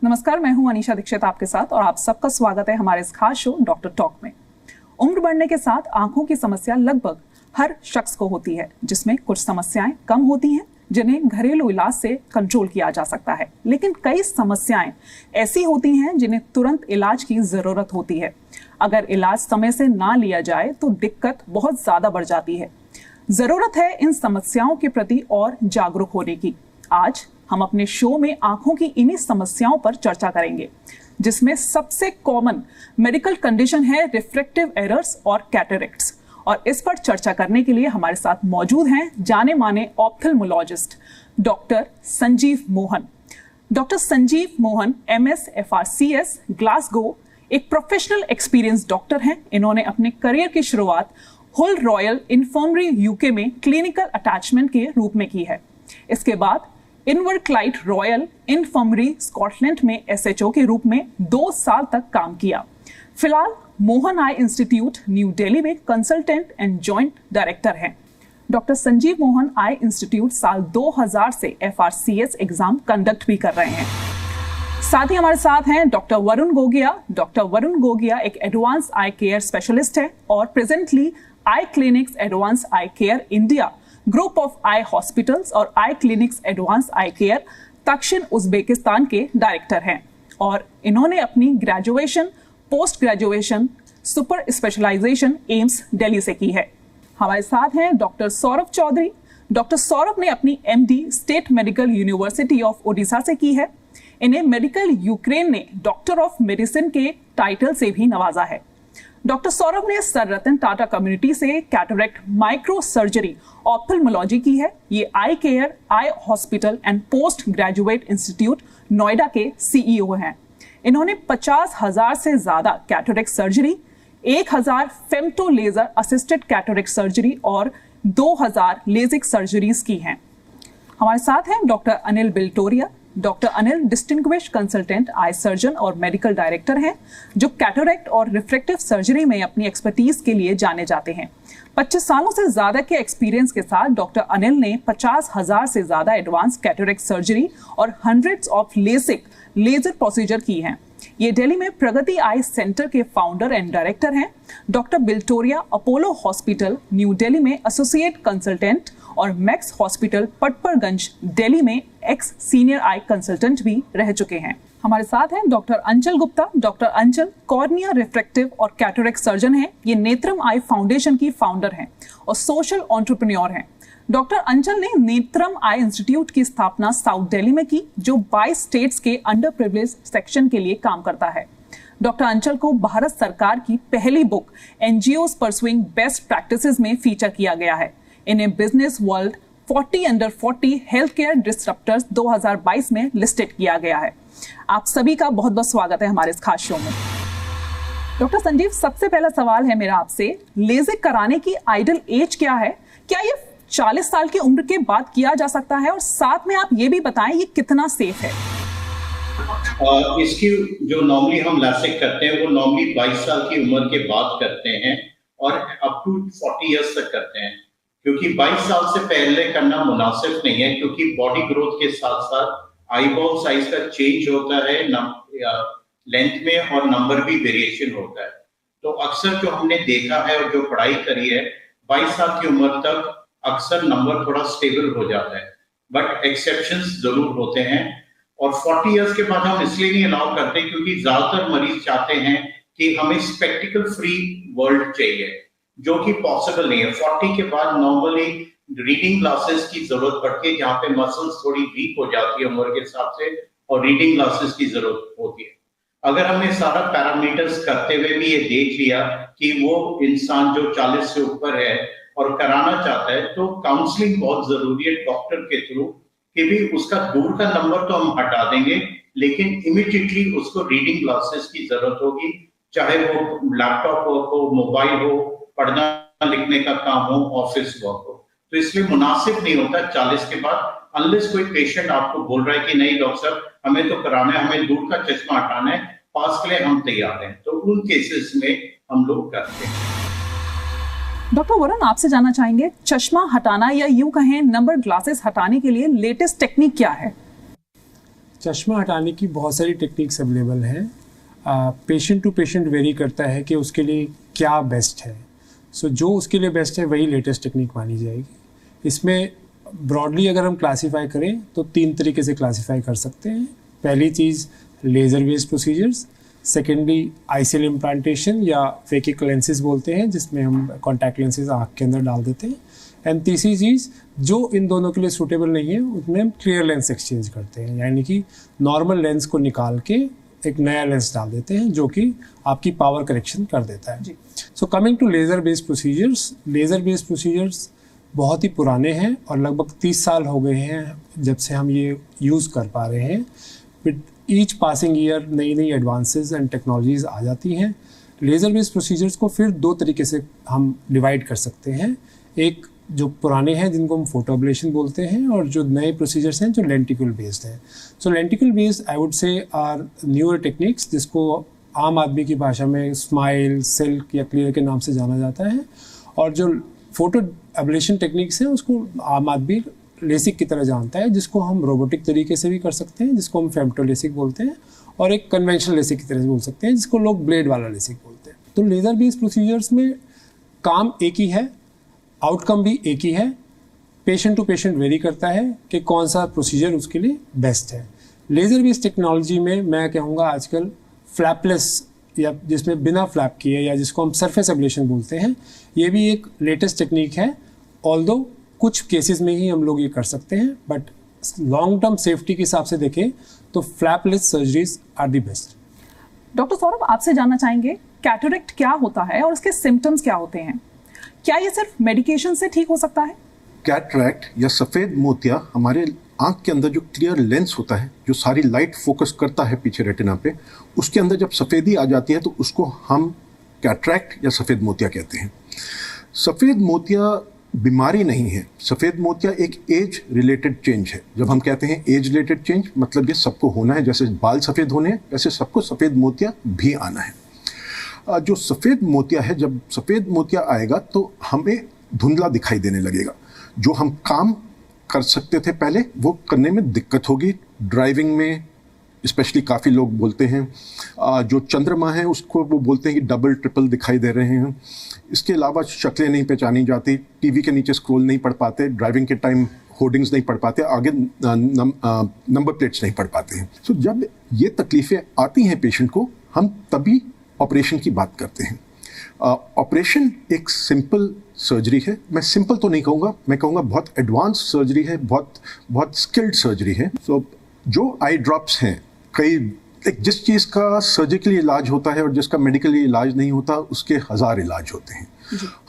नमस्कार, मैं हूं अनीशा दीक्षित आपके साथ और आप सबका स्वागत है हमारे इस खास शो डॉक्टर टॉक में। उम्र बढ़ने के साथ आंखों की समस्या लगभग हर शख्स को होती है, जिसमें कुछ समस्याएं कम होती हैं जिन्हें घरेलू इलाज से कंट्रोल किया जा सकता है, लेकिन कई समस्याएं ऐसी होती हैं जिन्हें तुरंत इलाज की जरूरत होती है। अगर इलाज समय से ना लिया जाए तो दिक्कत बहुत ज्यादा बढ़ जाती है। जरूरत है इन समस्याओं के प्रति और जागरूक होने की। आज हम अपने शो में आंखों की इन्हीं समस्याओं पर चर्चा करेंगे, जिसमें सबसे कॉमन मेडिकल कंडीशन है रिफ्रैक्टिव एरर्स और कैटरेक्ट्स। और इस पर चर्चा करने के लिए हमारे साथ मौजूद हैं जाने माने ophthalmologist doctor Sanjeev Mohan. Doctor Sanjeev Mohan MS FRCS Glasgow एक प्रोफेशनल एक्सपीरियंस डॉक्टर हैं। इन्होंने अपने करियर की शुरुआत हुल रॉयल इन्फर्मरी UK में क्लिनिकल अटैचमेंट के रूप में की है। इसके बाद इनवरक्लाइट रॉयल इन्फर्मरी स्कॉटलैंड में SHO के रूप में 2 साल तक काम किया। फिलहाल मोहन आई इंस्टीट्यूट न्यू दिल्ली में कंसल्टेंट एंड जॉइंट डायरेक्टर हैं। डॉक्टर संजीव मोहन आई इंस्टीट्यूट साल 2000 से FRCS एग्जाम कंडक्ट भी कर रहे हैं। साथ ही हमारे साथ हैं डॉक्टर वरुण गोगिया। डॉक्टर वरुण गोगिया एक एडवांस आई केयर स्पेशलिस्ट है और presently eye clinics advance eye care India group of eye hospitals और eye clinics advance eye care तक्षिण उज्बेकिस्तान के डायरेक्टर हैं। और इन्होंने अपनी graduation, post graduation, super specialization AIIMS Delhi से की है। हमारे साथ हैं डॉक्टर सौरभ चौधरी। डॉक्टर सौरभ ने अपनी MD state medical university of Odisha से की है। इन्हें मेडिकल यूक्रेन ने डॉक्टर ऑफ मेडिसिन के टाइटल से भी नवाजा है। डॉक्टर सौरभ ने सर रतन टाटा कम्युनिटी से कैटरेक्ट माइक्रो सर्जरी ऑप्थेल्मोलॉजी की है। ये eye care eye hospital and post graduate institute Noida के CEO हैं। इन्होंने 50,000 से ज्यादा cataract surgery, 1,000 femto laser assisted cataract surgery और 2,000 लेजिक सर्जरीज की हैं। हमारे साथ हैं doctor Anil Biltoria. Doctor Anil distinguished consultant eye surgeon और मेडिकल डायरेक्टर हैं, जो कैटरेक्ट और रिफ्रैक्टिव सर्जरी में अपनी एक्सपर्टीज के लिए जाने जाते हैं। 25 सालों से ज्यादा के एक्सपीरियंस के साथ डॉक्टर अनिल ने 50,000 से ज्यादा एडवांस कैटरेक्ट सर्जरी और hundreds of lasik laser procedure की हैं। ये दिल्ली में प्रगति आई सेंटर के फाउंडर एंड डायरेक्टर हैं। Doctor Biltoria Apollo hospital New Delhi में एसोसिएट कंसल्टेंट और मैक्स हॉस्पिटल पटपरगंज दिल्ली में एक्स सीनियर आई कंसल्टेंट भी रह चुके हैं। हमारे साथ हैं डॉक्टर अंचल गुप्ता। डॉक्टर अंचल कॉर्निया रिफ्रैक्टिव और कैटरेक्ट सर्जन हैं। ये नेत्रम आई फाउंडेशन की फाउंडर हैं और सोशल एंटरप्रेन्योर हैं। डॉक्टर अंचल ने नेत्रम आई इंस्टीट्यूट की स्थापना साउथ दिल्ली में की, जो 22 स्टेट्स के अंडर प्रिविलेज सेक्शन के लिए काम करता है। डॉक्टर अंचल को भारत सरकार की पहली book NGOs pursuing best practices में फीचर किया गया है। इन्हें Business World 40 under 40 health care disruptors 2022 में लिस्टेड किया गया है। आप सभी का बहुत बहुत स्वागत है हमारे इस खास शो में। डॉक्टर संजीव, सबसे पहला सवाल है मेरा आपसे, लेजिक कराने की आइडल एज क्या है? क्या ये 40 साल की उम्र के बाद किया जा सकता है? और साथ में आप ये भी बताएं ये कितना सेफ है? इसकी जो नॉर्मली हम लैसिक करते हैं वो नॉर्मली 22 साल की उम्र के बाद करते हैं और अप टू 40 इयर्स तक करते हैं, क्योंकि 22 साल से पहले करना मुनासिब नहीं है, क्योंकि बॉडी ग्रोथ के साथ साथ आईबॉल साइज का चेंज होता है, लेंथ में और नंबर भी वेरिएशन होता है। तो अक्सर जो हमने देखा है और जो पढ़ाई करी है, 22 साल की उम्र तक अक्सर नंबर थोड़ा स्टेबल हो जाता है, बट एक्सेप्शंस जरूर होते हैं। और 40 इयर्स के बाद हम इसलिए नहीं अलाउ करते क्योंकि ज्यादातर मरीज चाहते हैं कि हमें स्पेक्टिकल फ्री वर्ल्ड चाहिए, जो कि पॉसिबल नहीं है। 40 के बाद नॉर्मली रीडिंग ग्लासेस की जरूरत पड़ती है, जहाँ पे मसल्स थोड़ी वीक हो जाती है उम्र के हिसाब से, और रीडिंग ग्लासेस की जरूरत होती है। अगर हमने सारा पैरामीटर्स करते हुए भी ये देख लिया कि वो इंसान जो 40 से ऊपर है और कराना चाहता है, तो काउंसलिंग बहुत जरूरी है डॉक्टर के थ्रू, कि भी उसका दूर का नंबर तो हम हटा देंगे, लेकिन इमीडिएटली उसको रीडिंग ग्लासेस की जरूरत होगी, चाहे वो लैपटॉप वर्क हो, मोबाइल हो, पढ़ना लिखने का काम हो, ऑफिस वर्क हो। तो इसलिए मुनासिब नहीं होता 40 के बाद, अनलेस कोई पेशेंट आपको बोल रहा है कि नहीं डॉक्टर साहब हमें तो कराना है, हमें दूर का चश्मा हटाना है, पास के लिए हम तैयार हैं, तो उन केसेस में हम लोग करते हैं। डॉक्टर वरुण, आपसे जानना चाहेंगे, चश्मा हटाना या यूं कहें नंबर ग्लासेस हटाने के लिए लेटेस्ट टेक्निक क्या है? चश्मा हटाने की बहुत सारी टेक्निक्स अवेलेबल हैं। पेशेंट टू पेशेंट वेरी करता है कि उसके लिए क्या बेस्ट है। जो उसके लिए बेस्ट है वही लेटेस्ट टेक्निक मानी जाएगी। इसमें ब्रॉडली अगर हम क्लासीफाई करें तो 3 तरीके से क्लासीफाई कर सकते हैं। पहली चीज़ laser based procedures, secondly ICL implantation या फेकिक लेंसेज बोलते हैं, जिसमें हम कॉन्टैक्ट लेंसेज आँख के अंदर डाल देते हैं। एंड तीसरी चीज़ जो इन दोनों के लिए सूटेबल नहीं है उसमें हम क्लियर लेंस एक्सचेंज करते हैं, यानी कि नॉर्मल लेंस को निकाल के एक नया लेंस डाल देते हैं जो कि आपकी पावर करेक्शन कर देता है। So coming to laser based procedures बहुत ही पुराने हैं और लगभग 30 साल हो गए हैं जब से हम ये यूज़ कर पा रहे हैं। विद ईच पासिंग ईयर नई नई एडवांसेस एंड टेक्नोलॉजीज़ आ जाती हैं। लेज़र बेस्ड प्रोसीजर्स को फिर 2 तरीके से हम डिवाइड कर सकते हैं। एक जो पुराने हैं जिनको हम फोटो एब्लेशन बोलते हैं, और जो नए प्रोसीजर्स हैं जो लेंटिकल बेस्ड हैं। So lenticule based I would say are newer techniques, जिसको आम आदमी की भाषा में स्माइल, सिल्क या क्लियर के नाम से जाना जाता है। और जो फोटो एब्लेशन टेक्निक्स हैं उसको आम आदमी लेसिक की तरह जानता है, जिसको हम रोबोटिक तरीके से भी कर सकते हैं, जिसको हम फेम्टो लेसिक बोलते हैं, और एक कन्वेंशनल लेसिक की तरह से बोल सकते हैं, जिसको लोग ब्लेड वाला लेसिक बोलते हैं। तो लेज़र बेस्ड प्रोसीजर्स में काम एक ही है, आउटकम भी एक ही है। पेशेंट टू पेशेंट वेरी करता है कि कौन सा प्रोसीजर उसके लिए बेस्ट है। लेज़र बेस्ड टेक्नोलॉजी में मैं कहूँगा आजकल फ्लैपलेस या जिसमें बिना फ्लैप किए, या जिसको हम सरफेस एब्लेशन बोलते हैं, ये भी एक लेटेस्ट टेक्निक है। ऑल्दो कुछ केसेस में ही हम लोग ये कर सकते हैं, बट लॉन्ग टर्म सेफ्टी के हिसाब से देखें तो flapless surgeries are the best. Doctor Saurabh, आपसे जानना चाहेंगे, कैटरेक्ट क्या होता है और इसके सिम्टम्स क्या होते हैं? क्या ये सिर्फ मेडिकेशन से ठीक हो सकता है? कैटरैक्ट या सफ़ेद मोतिया हमारे आंख के अंदर जो क्लियर लेंस होता है, जो सारी लाइट फोकस करता है पीछे रेटिना पे, उसके अंदर जब सफ़ेदी आ जाती है तो उसको हम कैटरैक्ट या सफ़ेद मोतिया कहते हैं। सफ़ेद मोतिया बीमारी नहीं है, सफ़ेद मोतिया एक एज रिलेटेड चेंज है। जब हम कहते हैं एज रिलेटेड चेंज, मतलब ये सबको होना है, जैसे बाल सफ़ेद होने हैं वैसे सबको सफ़ेद मोतिया भी आना है। जो सफ़ेद मोतिया है, जब सफ़ेद मोतिया आएगा तो हमें धुंधला दिखाई देने लगेगा। जो हम काम कर सकते थे पहले वो करने में दिक्कत होगी। ड्राइविंग में स्पेशली काफ़ी लोग बोलते हैं, जो चंद्रमा है उसको वो बोलते हैं कि डबल ट्रिपल दिखाई दे रहे हैं। इसके अलावा शक्लें नहीं पहचानी जाती, टीवी के नीचे स्क्रॉल नहीं पढ़ पाते, ड्राइविंग के टाइम होर्डिंग्स नहीं पढ़ पाते, आगे नंबर प्लेट्स नहीं पढ़ पाते हैं। सो जब ये तकलीफ़ें आती हैं पेशेंट को, हम तभी ऑपरेशन की बात करते हैं। ऑपरेशन एक सिंपल सर्जरी है। मैं सिंपल तो नहीं कहूँगा, मैं कहूँगा बहुत एडवांस सर्जरी है, बहुत स्किल्ड सर्जरी है। सो जो आई ड्रॉप्स हैं, जिस चीज़ का सर्जिकली इलाज होता है और जिसका मेडिकली इलाज नहीं होता, उसके 1000 इलाज होते हैं।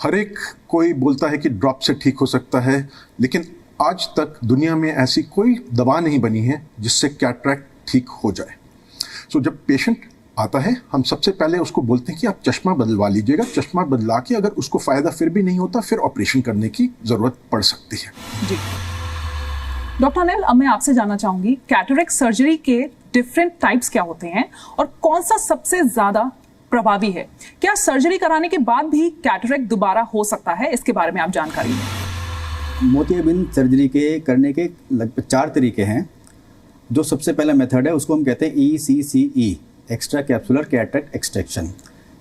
हर एक कोई बोलता है कि ड्रॉप से ठीक हो सकता है, लेकिन आज तक दुनिया में ऐसी कोई दवा नहीं बनी है जिससे कैटरैक्ट ठीक हो जाए। सो जब पेशेंट आता है, हम सबसे पहले उसको बोलते हैं कि आप चश्मा बदलवा लीजिएगा। चश्मा बदला के अगर उसको फ़ायदा फिर भी नहीं होता, फिर ऑपरेशन करने की ज़रूरत पड़ सकती है। जी डॉक्टर अनिल, अब मैं आपसे जानना चाहूंगी, कैटरेक्ट सर्जरी के डिफरेंट टाइप्स क्या होते हैं और कौन सा सबसे ज़्यादा प्रभावी है? क्या सर्जरी कराने के बाद भी कैटरेक्ट दोबारा हो सकता है? इसके बारे में आप जानकारी दें। मोतियाबिंद सर्जरी के करने के लगभग 4 तरीके हैं। जो सबसे पहला मेथड है उसको हम कहते हैं ECCE, extra capsular cataract extraction.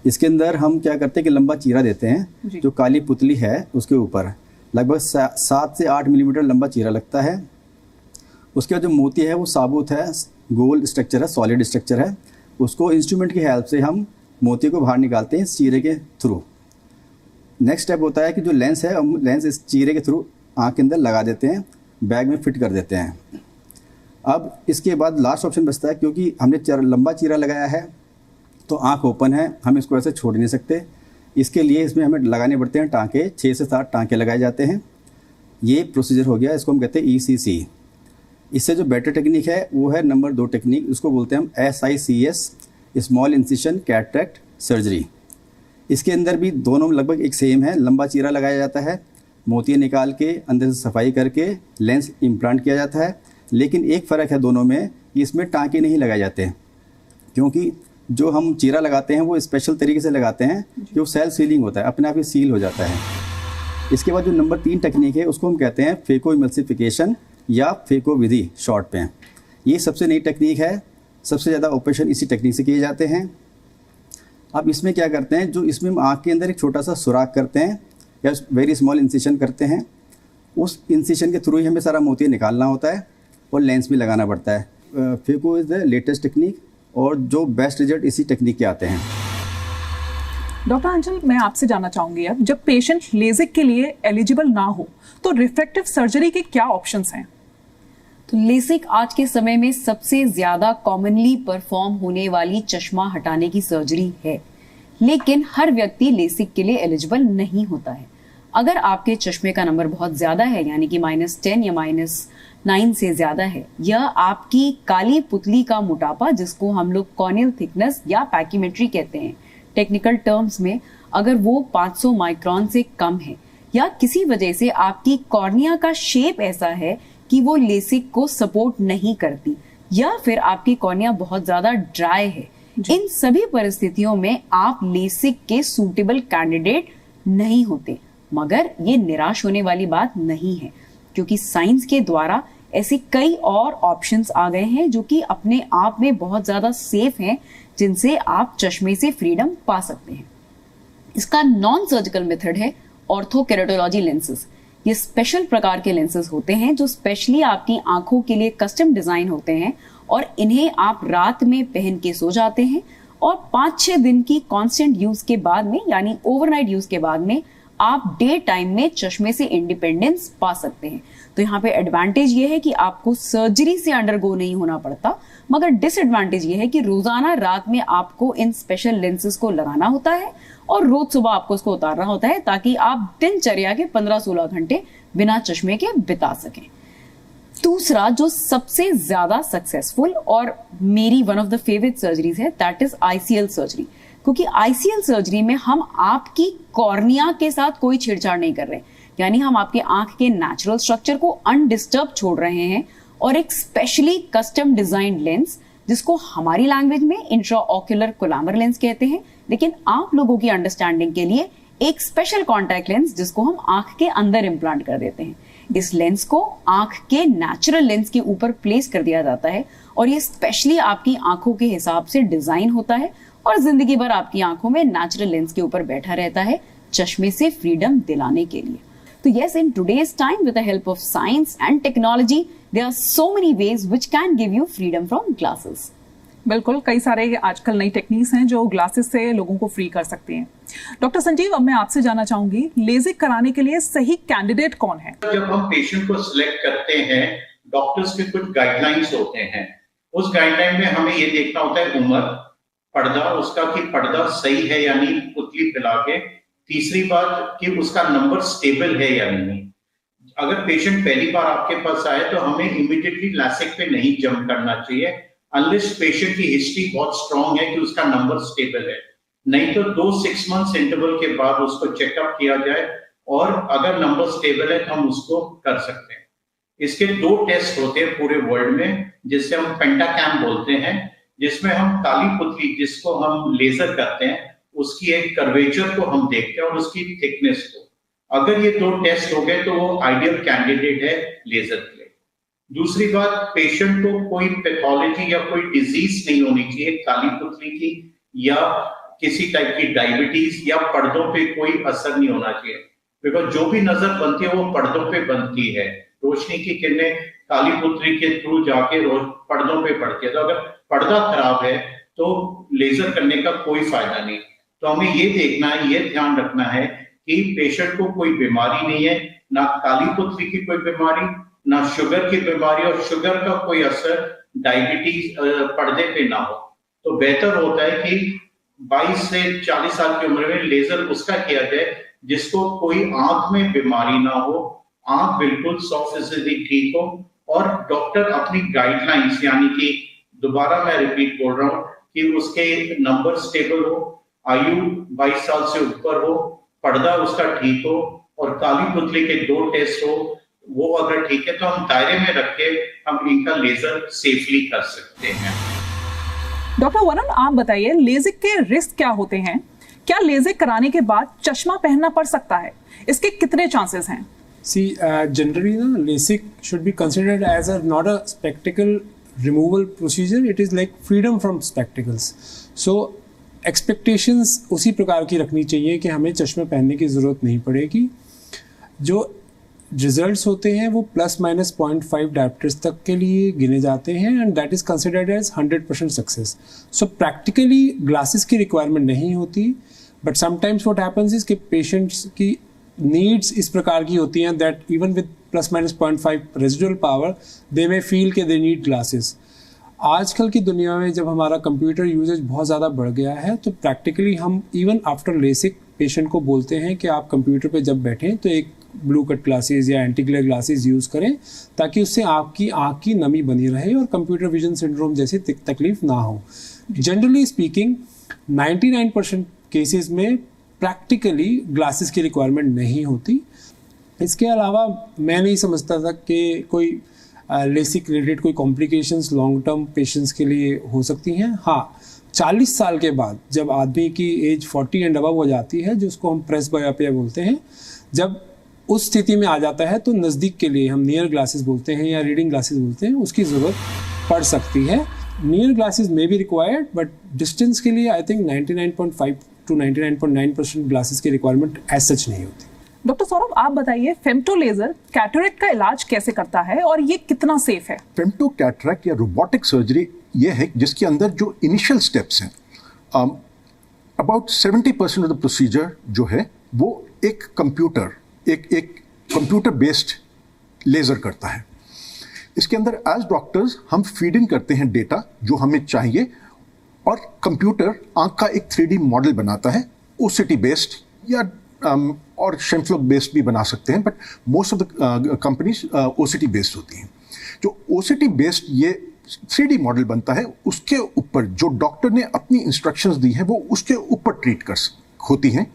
इसके अंदर हम क्या करते हैं कि लंबा चीरा देते हैं, जो काली पुतली है उसके ऊपर लगभग 7 से 8 मिलीमीटर लंबा चीरा लगता है। उसके बाद जो मोती है वो साबुत है, गोल स्ट्रक्चर है, सॉलिड स्ट्रक्चर है। उसको इंस्ट्रूमेंट की हेल्प से हम मोती को बाहर निकालते हैं इस चीरे के थ्रू। नेक्स्ट स्टेप होता है कि जो लेंस है, हम लेंस इस चीरे के थ्रू आँख के अंदर लगा देते हैं, बैग में फिट कर देते हैं। अब इसके बाद लास्ट ऑप्शन बचता है, क्योंकि हमने लंबा चीरा लगाया है तो आँख ओपन है, हम इसको ऐसे छोड़ नहीं सकते। इसके लिए इसमें हमें लगाने पड़ते हैं टाँके, 6 से 7 टाँके लगाए जाते हैं। ये प्रोसीजर हो गया, इसको हम कहते हैं ECC। इससे जो बेटर टेक्निक है वो है नंबर 2 टेक्निक, उसको बोलते हैं हम SICS, small incision cataract surgery. इसके अंदर भी दोनों लगभग एक सेम है। लंबा चीरा लगाया जाता है, मोतियाँ निकाल के अंदर से सफाई करके लेंस इम्प्लांट किया जाता है। लेकिन एक फ़र्क है दोनों में, इसमें टाँके नहीं लगाए जाते हैं, क्योंकि जो हम चीरा लगाते हैं वो स्पेशल तरीके से लगाते हैं, जो सेल्फ सीलिंग होता है, अपने आप ही सील हो जाता है। इसके बाद जो नंबर 3 टेक्निक है उसको हम कहते हैं फेको इमल्सिफिकेशन या फेको विधि शॉर्ट में। ये सबसे नई टेक्निक है, सबसे ज़्यादा ऑपरेशन इसी टेक्निक से किए जाते हैं। अब इसमें क्या करते हैं, जो इसमें हम आँख के अंदर एक छोटा सा सुराख करते हैं या वेरी स्मॉल इंसिशन करते हैं, उस इंसिशन के थ्रू ही हमें सारा मोतिया निकालना होता है और लेंस भी लगाना पड़ता है। Phaco is the latest technique और जो बेस्ट रिजल्ट इसी टेक्निक के आते हैं। डॉक्टर अंचल, मैं आपसे जानना चाहूंगी अब जब पेशेंट लेजिक के लिए एलिजिबल ना हो तो रिफ्रैक्टिव सर्जरी के क्या ऑप्शंस हैं? तो लेसिक आज के समय में सबसे ज्यादा कॉमनली परफॉर्म होने वाली चश्मा हटाने की सर्जरी है, लेकिन हर व्यक्ति लेसिक के लिए एलिजिबल नहीं होता है। अगर आपके चश्मे का नंबर बहुत ज्यादा है, यानी कि -10 या -9 से ज्यादा है, या आपकी काली पुतली का मोटापा जिसको हम लोग कॉर्नियल थिकनेस या पैकीमेट्री कहते हैं टेक्निकल टर्म्स में, अगर वो 500 माइक्रोन से कम है, या किसी वजह से आपकी कॉर्निया का शेप ऐसा है कि वो लेसिक को सपोर्ट नहीं करती, या फिर आपकी कॉर्निया बहुत ज्यादा ड्राई है, इन सभी परिस्थितियों में आप लेसिक के सूटेबल कैंडिडेट नहीं होते। मगर ये निराश होने वाली बात नहीं है, क्योंकि साइंस के द्वारा ऐसे कई और ऑप्शंस आ गए हैं जो कि अपने आप में बहुत ज्यादा सेफ हैं, जिनसे आप चश्मे से फ्रीडम पा सकते हैं। इसका नॉन सर्जिकल मेथड है ऑर्थोकेरेटोलॉजी लेंसेज। ये स्पेशल प्रकार के लेंसेज होते हैं जो स्पेशली आपकी आंखों के लिए कस्टम डिजाइन होते हैं, और इन्हें आप रात में पहन के सो जाते हैं और 5-6 दिन की कांस्टेंट यूज के बाद में, यानी ओवरनाइट यूज के बाद में, आप डे टाइम में चश्मे से इंडिपेंडेंस पा सकते हैं। तो यहाँ पे एडवांटेज ये है कि आपको सर्जरी से अंडरगो नहीं होना पड़ता, मगर डिसएडवांटेज ये है कि रोजाना रात में आपको इन स्पेशल लेंसेज को लगाना होता है और रोज सुबह आपको उसको उतारना होता है, ताकि आप दिनचर्या के 15-16 घंटे बिना चश्मे के बिता सकें। दूसरा जो सबसे ज्यादा सक्सेसफुल और मेरी one of the favourite surgeries है, दैट इज ICL सर्जरी। क्योंकि ICL सर्जरी में हम आपकी कॉर्निया के साथ कोई छेड़छाड़ नहीं कर रहे, यानी हम आपके आंख के नेचुरल स्ट्रक्चर को अनडिस्टर्ब छोड़ रहे हैं, और एक स्पेशली कस्टम डिजाइंड लेंस, जिसको हमारी लैंग्वेज में इंट्राऑक्यूलर कोलैमर लेंस कहते हैं, लेकिन आप लोगों की अंडरस्टैंडिंग के लिए एक स्पेशल कॉन्टैक्ट लेंस जिसको हम आंख के अंदर इम्प्लांट कर देते हैं। इस लेंस को आंख के नेचुरल लेंस के ऊपर प्लेस कर दिया जाता है, और ये स्पेशली आपकी आंखों के हिसाब से डिजाइन होता है और जिंदगी भर आपकी आंखों में नेचुरल लेंस के ऊपर बैठा रहता है, चश्मे से फ्रीडम दिलाने के लिए। तो yes, in today's time, with the help of science and technology, there are so many ways which can give you freedom from glasses. बिल्कुल, कई सारे आजकल नई टेक्निक्स हैं जो ग्लासेस से लोगों को फ्री कर सकती हैं। डॉक्टर संजीव, अब मैं आपसे जानना चाहूंगी, लेजिक कराने के लिए सही कैंडिडेट कौन है? जब हम पेशेंट को सिलेक्ट करते हैं, डॉक्टर्स के कुछ गाइडलाइंस होते हैं। उस गाइडलाइन में हमें ये देखना होता है उम्र, पर्दा उसका कि पर्दा सही है यानी पुतली फैला के, तीसरी बात कि उसका नंबर स्टेबल है या नहीं। अगर पेशेंट पहली बार आपके पास आए तो हमें इमीडिएटली लैसिक पे नहीं जंप करना चाहिए, अनलेस पेशेंट की हिस्ट्री बहुत स्ट्रांग है कि उसका नंबर स्टेबल है। नहीं तो 2-6 मंथ्स इंटरवल के बाद उसको चेकअप किया जाए, और अगर नंबर स्टेबल है तो हम उसको कर सकते हैं। इसके 2 टेस्ट होते हैं पूरे वर्ल्ड में, जिससे हम पेंटाकैम बोलते हैं, जिसमें हम काली पुतली जिसको हम लेजर करते हैं उसकी एक कर्वेचर को हम देखते हैं और उसकी थिकनेस को। अगर ये 2 टेस्ट हो गए तो वो आइडियल कैंडिडेट है लेजर के लिए। दूसरी बात, पेशेंट को कोई पैथोलॉजी या कोई डिजीज नहीं होनी चाहिए काली पुतली की, या किसी टाइप की डायबिटीज, या पर्दों पे कोई असर नहीं होना चाहिए, बिकॉज जो भी नजर बनती है वो पर्दों पे बनती है। रोशनी की किरणें काली पुतली के थ्रू जाके पर्दों पे पड़ती है, तो अगर पर्दा खराब है तो लेजर करने का कोई फायदा नहीं। तो हमें ये देखना है, ये ध्यान रखना है कि पेशेंट को कोई बीमारी नहीं है, ना काली पुतली की कोई बीमारी, ना शुगर की बीमारी, और शुगर का कोई असर डायबिटीज पर्दे पे ना हो। तो बेहतर होता है कि 22 से 40 साल की उम्र में लेजर उसका किया जाए जिसको कोई आंख में बीमारी ना हो, आंख बिल्कुल 100% ठीक हो, और डॉक्टर अपनी गाइडलाइंस, यानी कि दोबारा मैं रिपीट बोल रहा हूँ कि उसके नंबर स्टेबल हो, आयु 22 साल से ऊपर हो, पर्दा उसका ठीक हो, और काली पुतली के 2 टेस्ट हो, वो अगर ठीक है तो हम दायरे में रख के हम इनका लेजर सेफली कर सकते हैं। डॉक्टर वरुण, आप बताइए, लेजिक के रिस्क क्या होते हैं? क्या लेजिक कराने के बाद चश्मा पहनना पड़ सकता है? इसके कितने चांसेस हैं? See, generally, na, LASIK should be considered as not a spectacle removal procedure. It is like freedom from spectacles. So, expectations उसी प्रकार की रखनी चाहिए कि हमें चश्मे पहनने की ज़रूरत नहीं पड़ेगी. जो रिजल्ट्स होते हैं वो ±0.5 डायप्टर्स तक के लिए गिने जाते हैं and that is considered as 100% success. So practically glasses की रिक्वायरमेंट नहीं होती, but sometimes what happens is कि पेशेंट्स की नीड्स इस प्रकार की होती हैं that even with ±0.5 residual power they may feel के दे नीड ग्लासेस. आजकल की दुनिया में जब हमारा कंप्यूटर यूजेज बहुत ज़्यादा बढ़ गया है तो प्रैक्टिकली हम इवन आफ्टर लेसिक पेशेंट को बोलते हैं कि आप कंप्यूटर पे जब बैठें तो एक ब्लू कट ग्लासेस या एंटी ग्लेयर ग्लासेस यूज़ करें ताकि उससे आपकी आँख की नमी बनी रहे और कंप्यूटर विजन सिंड्रोम जैसी तकलीफ ना हो. जनरली स्पीकिंग 99% केसेस में प्रैक्टिकली ग्लासेस की रिक्वायरमेंट नहीं होती. इसके अलावा मैं नहीं समझता था कि कोई लेसिक रिलेटेड कोई कॉम्प्लिकेशंस लॉन्ग टर्म पेशेंट्स के लिए हो सकती हैं. हाँ, 40 साल के बाद जब आदमी की एज 40 एंड अबव हो जाती है, जिसको हम प्रेस बायोपिया बोलते हैं, जब उस स्थिति में आ जाता है तो नज़दीक के लिए हम नियर ग्लासेस बोलते हैं या रीडिंग ग्लासेस बोलते हैं, उसकी ज़रूरत पड़ सकती है. नियर ग्लासेस में भी रिक्वायर्ड, बट डिस्टेंस के लिए आई थिंक 99.5 to 99.9% ग्लासेस की रिक्वायरमेंट एज सच नहीं होती. डॉक्टर सौरभ, आप बताइए फेम्टो लेजर कैटरेक्ट का इलाज कैसे करता है और ये कितना सेफ है? फेम्टो कैटरेक्ट या रोबोटिक सर्जरी ये है जिसके अंदर जो इनिशियल स्टेप्स हैं, अबाउट 70% ऑफ द प्रोसीजर जो है वो एक कंप्यूटर बेस्ड लेज़र करता है. इसके अंदर एज डॉक्टर्स हम फीड इन करते हैं डेटा जो हमें चाहिए और कंप्यूटर आंख का एक 3D मॉडल बनाता है, OCT बेस्ड या और शेमफ्लो बेस्ड भी बना सकते हैं, but most of the companies OCT based होती हैं. जो OCT बेस्ड ये 3D मॉडल बनता है, उसके ऊपर जो डॉक्टर ने अपनी इंस्ट्रक्शंस दी हैं वो उसके ऊपर ट्रीट होती हैं.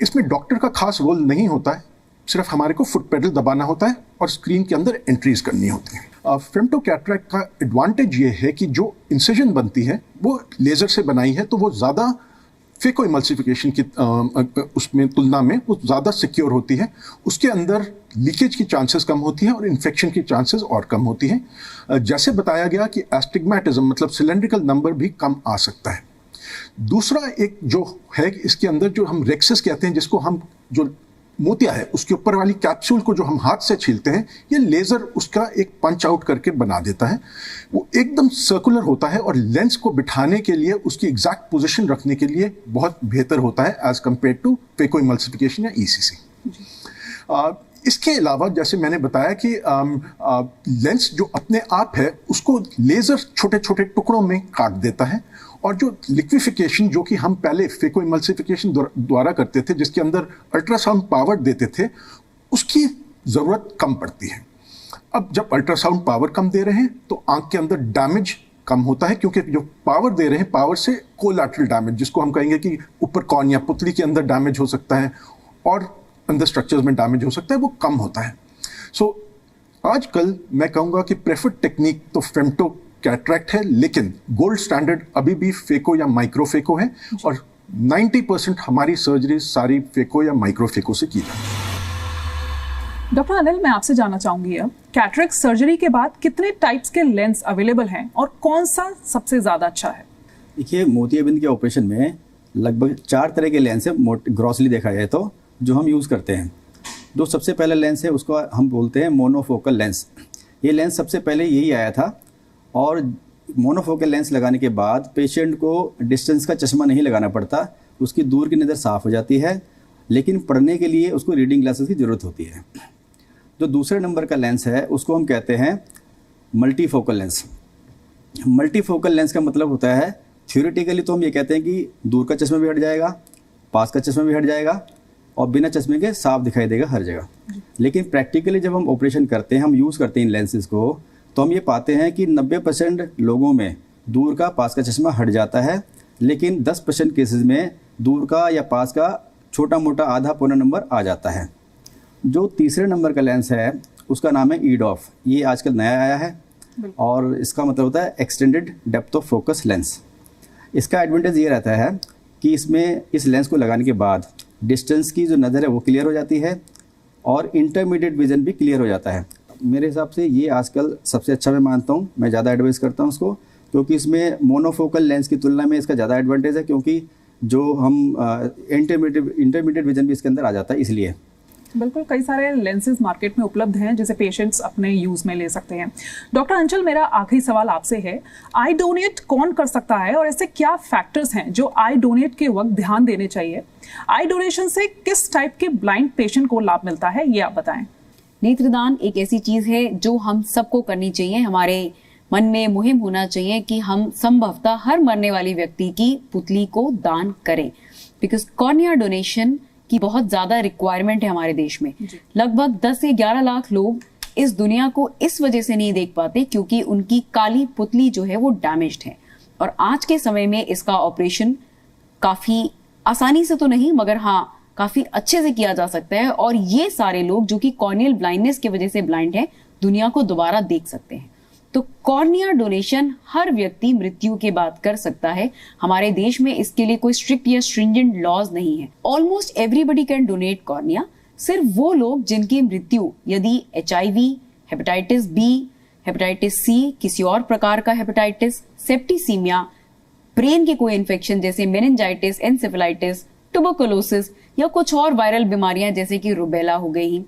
इसमें डॉक्टर का खास रोल नहीं होता है, सिर्फ हमारे को फुट पेडल दबाना होता है और स्क्रीन के अंदर एंट्रीज करनी होती हैं. फेम्टो कैटरेक्ट का एडवांटेज ये है कि जो इंसिजन बनती है वो लेज़र से बनाई है, तो वो ज़्यादा फेको इमल्सिफिकेशन की उसमें तुलना में वो ज़्यादा सिक्योर होती है. उसके अंदर लीकेज की चांसेस कम होती हैं और इन्फेक्शन की चांसेस और कम होती हैं. जैसे बताया गया कि एस्टिग्मेटिज्म मतलब सिलेंड्रिकल नंबर भी कम आ सकता है. दूसरा एक जो है इसके अंदर जो हम रेक्सेस कहते हैं, जिसको हम जो मोतिया है उसके ऊपर वाली कैप्सूल को जो हम हाथ से छीलते हैं, ये लेज़र उसका एक पंच आउट करके बना देता है. वो एकदम सर्कुलर होता है और लेंस को बिठाने के लिए उसकी एग्जैक्ट पोजीशन रखने के लिए बहुत बेहतर होता है as compare to phaco emulsification या ECC. इसके अलावा जैसे मैंने बताया कि लेंस जो अपने आप है उसको लेज़र छोटे छोटे टुकड़ों में काट देता है, और जो लिक्विफिकेशन जो कि हम पहले फेको इमल्सिफिकेशन द्वारा करते थे, जिसके अंदर अल्ट्रासाउंड पावर देते थे, उसकी ज़रूरत कम पड़ती है. अब जब अल्ट्रासाउंड पावर कम दे रहे हैं तो आंख के अंदर डैमेज कम होता है, क्योंकि जो पावर दे रहे हैं पावर से कोलैटरल डैमेज, जिसको हम कहेंगे कि ऊपर कॉर्न या पुतली के अंदर डैमेज हो सकता है और अंदर स्ट्रक्चर्स में डैमेज हो सकता है, वो कम होता है. सो आजकल मैं कहूँगा कि प्रेफर्ड टेक्निक तो फेम्टो कैटरेक्ट है, लेकिन गोल्ड स्टैंडर्ड अभी भी फेको या माइक्रोफेको है, और 90% हमारी सर्जरी सारी फेको या माइक्रोफेको से की जाती है. डॉक्टर अनिल, मैं आपसे जानना चाहूंगी अब कैटरेक्ट सर्जरी के बाद कितने टाइप्स के लेंस अवेलेबल हैं और कौन सा सबसे ज्यादा अच्छा है? देखिए, मोतियाबिंद के ऑपरेशन में लगभग 4 तरह के लेंस है, ग्रॉसली देखा जाए तो, जो हम यूज़ करते हैं. जो सबसे पहला लेंस है उसको हम बोलते हैं मोनोफोकल लेंस. ये लेंस सबसे पहले यही आया था, और मोनोफोकल लेंस लगाने के बाद पेशेंट को डिस्टेंस का चश्मा नहीं लगाना पड़ता, उसकी दूर की नज़र साफ़ हो जाती है, लेकिन पढ़ने के लिए उसको रीडिंग ग्लासेस की ज़रूरत होती है. जो दूसरे नंबर का लेंस है उसको हम कहते हैं मल्टीफोकल लेंस. मल्टीफोकल लेंस का मतलब होता है, थ्योरेटिकली तो हम ये कहते हैं कि दूर का चश्मा भी हट जाएगा, पास का चश्मा भी हट जाएगा और बिना चश्मे के साफ दिखाई देगा हर जगह. लेकिन प्रैक्टिकली जब हम ऑपरेशन करते हैं, हम यूज़ करते हैं इन लेंसेज को, तो हम ये पाते हैं कि 90% लोगों में दूर का पास का चश्मा हट जाता है, लेकिन 10% केसेस में दूर का या पास का छोटा मोटा आधा पौना नंबर आ जाता है. जो तीसरे नंबर का लेंस है उसका नाम है EDOF. ये आजकल नया आया है और इसका मतलब होता है extended depth of focus lens. इसका एडवांटेज ये रहता है कि इसमें इस लेंस को लगाने के बाद डिस्टेंस की जो नज़र है वो क्लियर हो जाती है और इंटरमीडिएट विजन भी क्लियर हो जाता है। मेरे हिसाब से ये आजकल सबसे अच्छा मैं मानता हूँ, मैं ज़्यादा एडवाइस करता हूँ उसको, क्योंकि इसमें मोनोफोकल लेंस की तुलना में इसका ज़्यादा एडवांटेज है, क्योंकि जो हम इंटरमीडिएट विजन भी इसके अंदर आ जाता है इसलिए। बिल्कुल, कई सारे लेंसेज मार्केट में उपलब्ध हैं जिसे पेशेंट्स अपने यूज में ले सकते हैं। डॉक्टर अंचल, मेरा आखिरी सवाल आपसे है, आई डोनेट कौन कर सकता है और ऐसे क्या फैक्टर्स हैं जो आई डोनेट के वक्त ध्यान देने चाहिए? आई डोनेशन से किस टाइप के ब्लाइंड पेशेंट को लाभ मिलता है, ये आप बताएं। नेत्रदान एक ऐसी चीज है जो हम सबको करनी चाहिए। हमारे मन में मुहिम होना चाहिए कि हम संभवतः हर मरने वाली व्यक्ति की पुतली को दान करें, बिकॉज कॉर्निया डोनेशन की बहुत ज्यादा रिक्वायरमेंट है हमारे देश में। लगभग 10 से 11 लाख लोग इस दुनिया को इस वजह से नहीं देख पाते क्योंकि उनकी काली पुतली जो है वो डैमेज्ड है, और आज के समय में इसका ऑपरेशन काफी आसानी से तो नहीं मगर हाँ काफी अच्छे से किया जा सकता है, और ये सारे लोग जो कि कॉर्नियल ब्लाइंडनेस की वजह से ब्लाइंड है दुनिया को दोबारा देख सकते हैं। तो कॉर्निया डोनेशन हर व्यक्ति मृत्यु के बाद कर सकता है। हमारे देश में इसके लिए कोई स्ट्रिक्ट या स्ट्रिंजेंट लॉज नहीं है। Almost everybody can donate cornea. सिर्फ वो लोग जिनकी मृत्यु यदि HIV, hepatitis B, hepatitis C, किसी और प्रकार का हेपेटाइटिस, सेप्टिसीमिया, ब्रेन के कोई इन्फेक्शन जैसे मेनिंजाइटिस, एनसेफेलाइटिस, ट्यूबरकुलोसिस या कुछ और वायरल बीमारियां जैसे कि रुबेला हो गई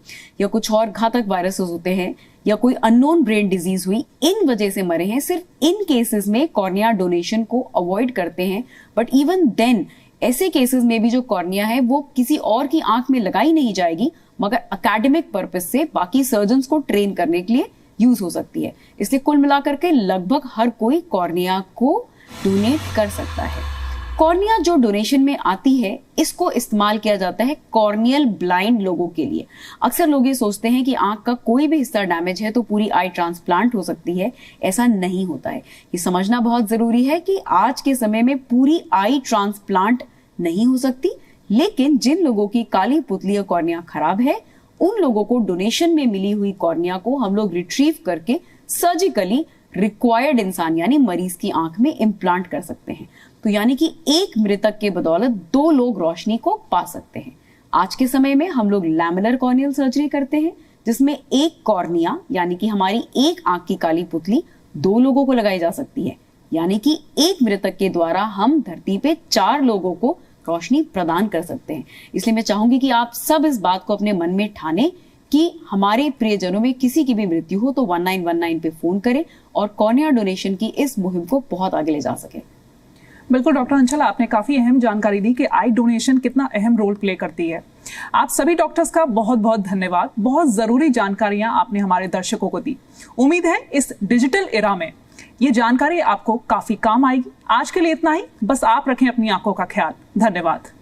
या कुछ और घातक वायरसेस होते हैं या कोई अननोन ब्रेन डिजीज हुई, इन वजह से मरे हैं, सिर्फ इन केसेस में कॉर्निया डोनेशन को अवॉइड करते हैं। बट इवन देन ऐसे केसेस में भी जो कॉर्निया है वो किसी और की आंख में लगाई नहीं जाएगी मगर एकेडमिक पर्पस से बाकी सर्जन्स को ट्रेन करने के लिए यूज हो सकती है। इसलिए कुल मिलाकर के लगभग हर कोई कॉर्निया को डोनेट कर सकता है। कॉर्निया जो डोनेशन में आती है इसको इस्तेमाल किया जाता है कॉर्नियल ब्लाइंड लोगों के लिए। अक्सर लोग ये सोचते हैं कि आंख का कोई भी हिस्सा डैमेज है तो पूरी आई ट्रांसप्लांट हो सकती है। ऐसा नहीं होता है। ये समझना बहुत जरूरी है कि आज के समय में पूरी आई ट्रांसप्लांट नहीं हो सकती, लेकिन जिन लोगों की काली पुतली या कॉर्निया खराब है उन लोगों को डोनेशन में मिली हुई कॉर्निया को हम लोग रिट्रीव करके सर्जिकली रिक्वायर्ड इंसान यानी मरीज की आंख में इम्प्लांट कर सकते हैं। तो यानी कि एक मृतक के बदौलत 2 लोग रोशनी को पा सकते हैं। आज के समय में हम लोग लैमेलर कॉर्नियल सर्जरी करते हैं जिसमें एक कॉर्निया यानी कि हमारी एक आंख की काली पुतली 2 लोगों को लगाई जा सकती है, यानी कि एक मृतक के द्वारा हम धरती पे 4 लोगों को रोशनी प्रदान कर सकते हैं। इसलिए मैं चाहूंगी कि आप सब इस बात को अपने मन में ठाने कि हमारे प्रियजनों में किसी की भी मृत्यु हो तो 1919 पे फोन करें और कॉर्निया डोनेशन की इस मुहिम को बहुत आगे ले जा सके। बिल्कुल डॉक्टर अंचल, आपने काफी अहम जानकारी दी कि आई डोनेशन कितना अहम रोल प्ले करती है। आप सभी डॉक्टर्स का बहुत बहुत धन्यवाद। बहुत जरूरी जानकारियां आपने हमारे दर्शकों को दी। उम्मीद है इस डिजिटल एरा में ये जानकारी आपको काफी काम आएगी। आज के लिए इतना ही। बस आप रखें अपनी आंखों का ख्याल। धन्यवाद।